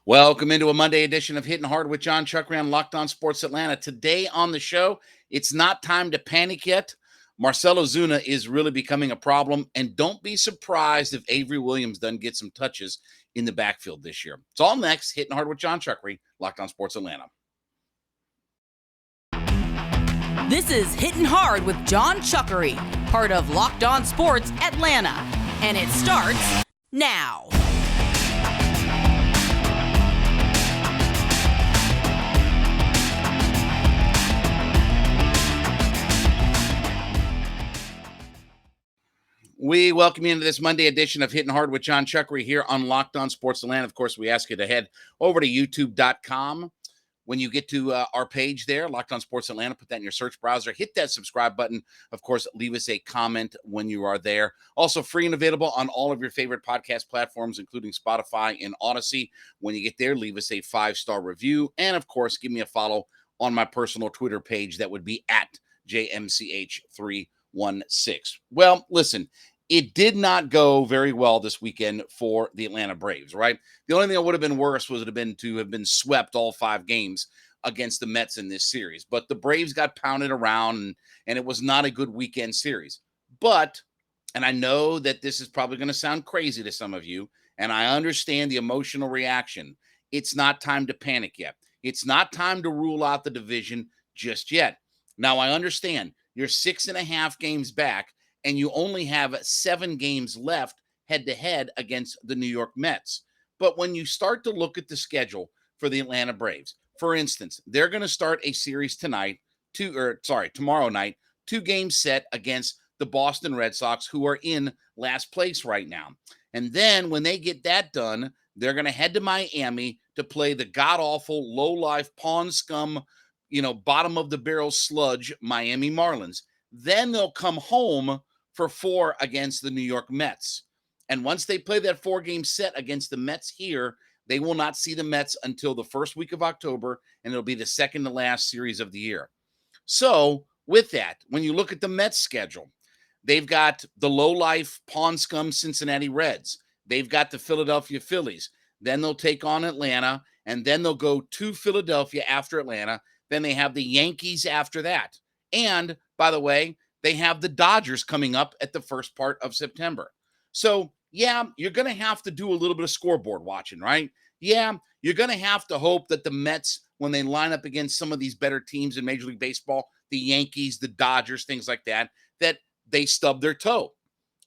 Welcome into a Monday edition of Hittin Hard with Jon Chuckery on Locked On Sports Atlanta. Today on the show, it's not time to panic yet. Marcell Ozuna is really becoming a problem, and don't be surprised if Avery Williams doesn't get some touches in the backfield this year. It's all next. Hittin Hard with Jon Chuckery, Locked On Sports Atlanta. This is Hittin Hard with Jon Chuckery, part of Locked On Sports Atlanta, and it starts now. We welcome you into this Monday edition of Hittin Hard with Jon Chuckery here on Locked On Sports Atlanta. Of course, we ask you to head over to youtube.com. When you get to our page there, Locked On Sports Atlanta, put that in your search browser. Hit that subscribe button. Of course, leave us a comment when you are there. Also free and available on all of your favorite podcast platforms, including Spotify and Odyssey. When you get there, leave us a 5-star review. And, of course, give me a follow on my personal Twitter page. That would be at JMCH316. Well, listen, it did not go very well this weekend for the Atlanta Braves, right? The only thing that would have been worse would have been to have been swept all 5 games against the Mets in this series. But the Braves got pounded around, and it was not a good weekend series. But, and I know that this is probably going to sound crazy to some of you, and I understand the emotional reaction. It's not time to panic yet. It's not time to rule out the division just yet. Now, I understand you're 6.5 games back, and you only have 7 games left head-to-head against the New York Mets. But when you start to look at the schedule for the Atlanta Braves, for instance, they're going to start a series tomorrow night, 2-game set against the Boston Red Sox, who are in last place right now. And then when they get that done, they're going to head to Miami to play the god-awful, low-life, pawn scum, bottom-of-the-barrel sludge Miami Marlins. Then they'll come home for 4 against the New York Mets. And once they play that 4-game set against the Mets here, they will not see the Mets until the first week of October, and it'll be the second to last series of the year. So with that, when you look at the Mets schedule, they've got the low-life, pawn scum Cincinnati Reds. They've got the Philadelphia Phillies. Then they'll take on Atlanta, and then they'll go to Philadelphia after Atlanta. Then they have the Yankees after that. And, by the way, they have the Dodgers coming up at the first part of September. So, yeah, you're going to have to do a little bit of scoreboard watching, right? Yeah, you're going to have to hope that the Mets, when they line up against some of these better teams in Major League Baseball, the Yankees, the Dodgers, things like that, that they stub their toe.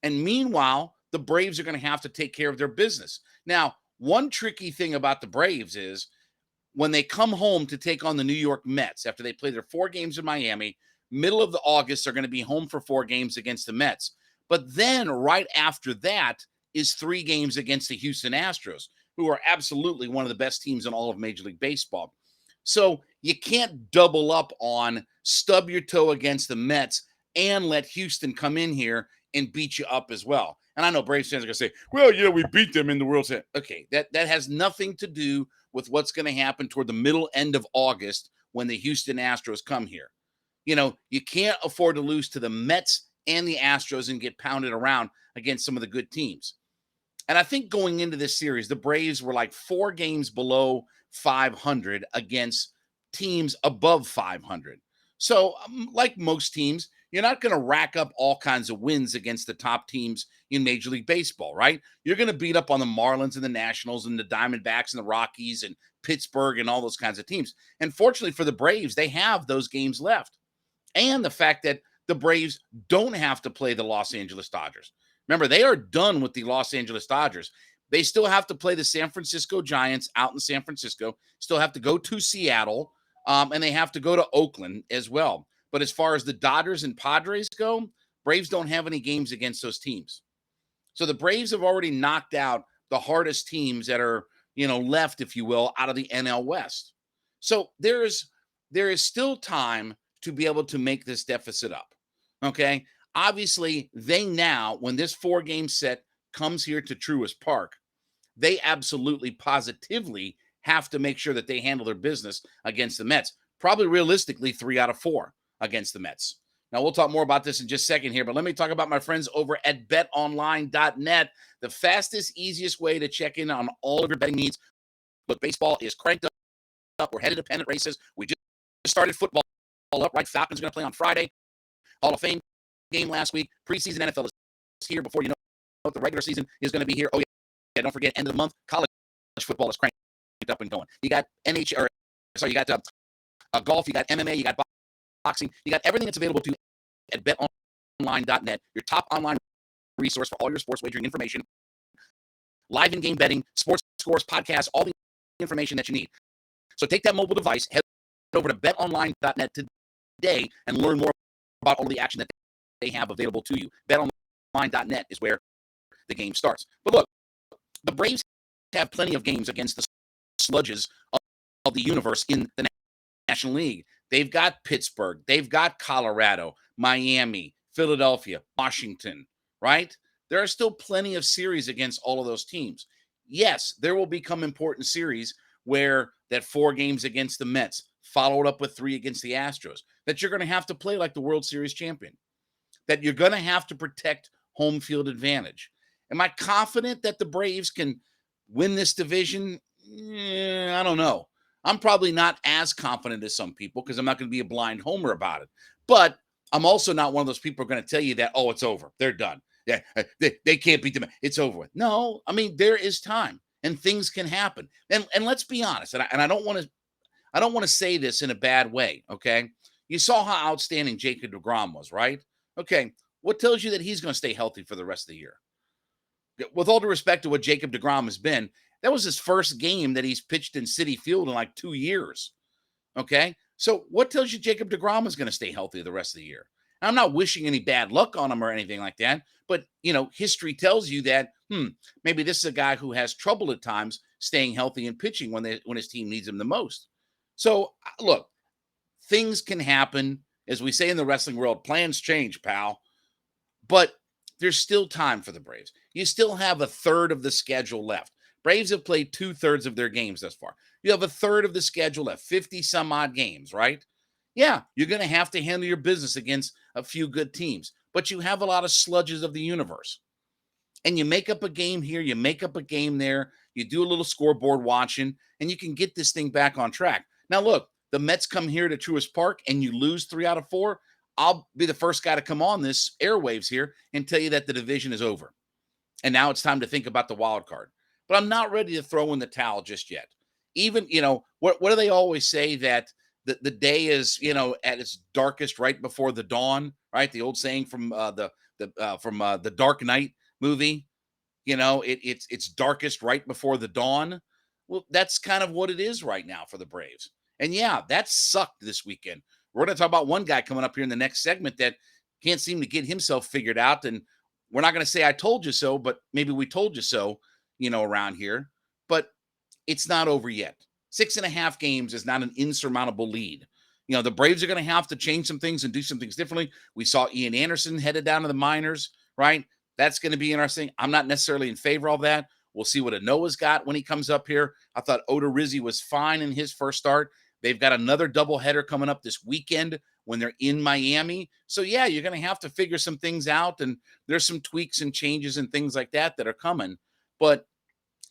And meanwhile, the Braves are going to have to take care of their business. Now, one tricky thing about the Braves is when they come home to take on the New York Mets after they play their 4 games in Miami, middle of August, they're going to be home for 4 games against the Mets. But then right after that is 3 games against the Houston Astros, who are absolutely one of the best teams in all of Major League Baseball. So you can't double up on stub your toe against the Mets and let Houston come in here and beat you up as well. And I know Braves fans are going to say, well, yeah, we beat them in the World Series. Okay, that has nothing to do with what's going to happen toward the middle end of August when the Houston Astros come here. You can't afford to lose to the Mets and the Astros and get pounded around against some of the good teams. And I think going into this series, the Braves were like 4 games below 500 against teams above 500. So like most teams, you're not going to rack up all kinds of wins against the top teams in Major League Baseball, right? You're going to beat up on the Marlins and the Nationals and the Diamondbacks and the Rockies and Pittsburgh and all those kinds of teams. And fortunately for the Braves, they have those games left. And the fact that the Braves don't have to play the Los Angeles Dodgers. Remember, they are done with the Los Angeles Dodgers. They still have to play the San Francisco Giants out in San Francisco, still have to go to Seattle, and they have to go to Oakland as well. But as far as the Dodgers and Padres go, Braves don't have any games against those teams. So the Braves have already knocked out the hardest teams that are, left, if you will, out of the NL West. So there is still time to be able to make this deficit up. Okay. Obviously, they now, when this 4-game set comes here to Truist Park, they absolutely positively have to make sure that they handle their business against the Mets. Probably realistically 3 out of 4 against the Mets. Now, we'll talk more about this in just a second here, but let me talk about my friends over at BetOnline.net, the fastest, easiest way to check in on all of your betting needs Look, baseball is cranked up. We're headed to pennant races. We just started football up, right? Falcons are going to play on Friday. Hall of Fame game last week. Preseason NFL is here before you know what the regular season is going to be here. Oh, yeah, don't forget, end of the month, college football is cranked up and going. You got you got golf, you got MMA, you got boxing, you got everything that's available to you at BetOnline.net, your top online resource for all your sports wagering information, live in-game betting, sports scores, podcasts, all the information that you need. So take that mobile device, head over to BetOnline.net today, and learn more about all the action that they have available to you. BetOnline.net is where the game starts. But look, the Braves have plenty of games against the sludges of the universe in the National League. They've got Pittsburgh, they've got Colorado, Miami, Philadelphia, Washington, right? There are still plenty of series against all of those teams. Yes, there will become important series where that 4 games against the Mets, followed up with 3 against the Astros, that you're going to have to play like the World Series champion, that you're going to have to protect home field advantage. Am I confident that the Braves can win this division? I don't know. I'm probably not as confident as some people because I'm not going to be a blind homer about it. But I'm also not one of those people who are going to tell you that, oh, it's over. They're done. Yeah, they can't beat them. It's over with. No, I mean, there is time and things can happen. And let's be honest, and I don't want to say this in a bad way, okay? You saw how outstanding Jacob deGrom was, right? Okay, what tells you that he's going to stay healthy for the rest of the year? With all due respect to what Jacob deGrom has been, that was his first game that he's pitched in Citi Field in like 2 years, okay? So what tells you Jacob deGrom is going to stay healthy the rest of the year? I'm not wishing any bad luck on him or anything like that, but, you know, history tells you that, maybe this is a guy who has trouble at times staying healthy and pitching when his team needs him the most. So, look, things can happen. As we say in the wrestling world, plans change, pal. But there's still time for the Braves. You still have a third of the schedule left. Braves have played 2/3 of their games thus far. You have a third of the schedule left, 50 some odd games, right? Yeah, you're going to have to handle your business against a few good teams, but you have a lot of sludges of the universe. And you make up a game here, you make up a game there, you do a little scoreboard watching, and you can get this thing back on track. Now, look, the Mets come here to Truist Park and you lose 3 out of 4. I'll be the first guy to come on this airwaves here and tell you that the division is over. And now it's time to think about the wild card. But I'm not ready to throw in the towel just yet. Even, what do they always say, that the day is, at its darkest right before the dawn, right? The old saying from the Dark Knight movie, it's darkest right before the dawn. Well, that's kind of what it is right now for the Braves. And yeah, that sucked this weekend. We're going to talk about one guy coming up here in the next segment that can't seem to get himself figured out. And we're not going to say I told you so, but maybe we told you so, around here. But it's not over yet. 6.5 games is not an insurmountable lead. The Braves are going to have to change some things and do some things differently. We saw Ian Anderson headed down to the minors, right? That's going to be interesting. I'm not necessarily in favor of that. We'll see what Anoa's got when he comes up here. I thought Odorizzi was fine in his first start. They've got another doubleheader coming up this weekend when they're in Miami. So, yeah, you're going to have to figure some things out, and there's some tweaks and changes and things like that are coming. But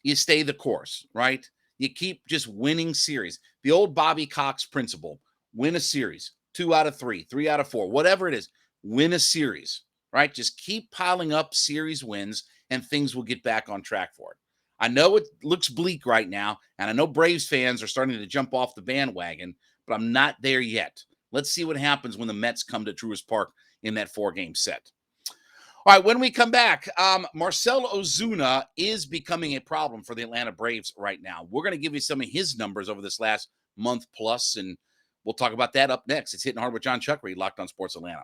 you stay the course, right? You keep just winning series. The old Bobby Cox principle: win a series, 2 out of 3, 3 out of 4, whatever it is, win a series, right? Just keep piling up series wins, and things will get back on track for it. I know it looks bleak right now, and I know Braves fans are starting to jump off the bandwagon, but I'm not there yet. Let's see what happens when the Mets come to Truist Park in that 4-game set. All right, when we come back, Marcell Ozuna is becoming a problem for the Atlanta Braves right now. We're going to give you some of his numbers over this last month plus, and we'll talk about that up next. It's Hitting Hard with Jon Chuckery, Locked on Sports Atlanta.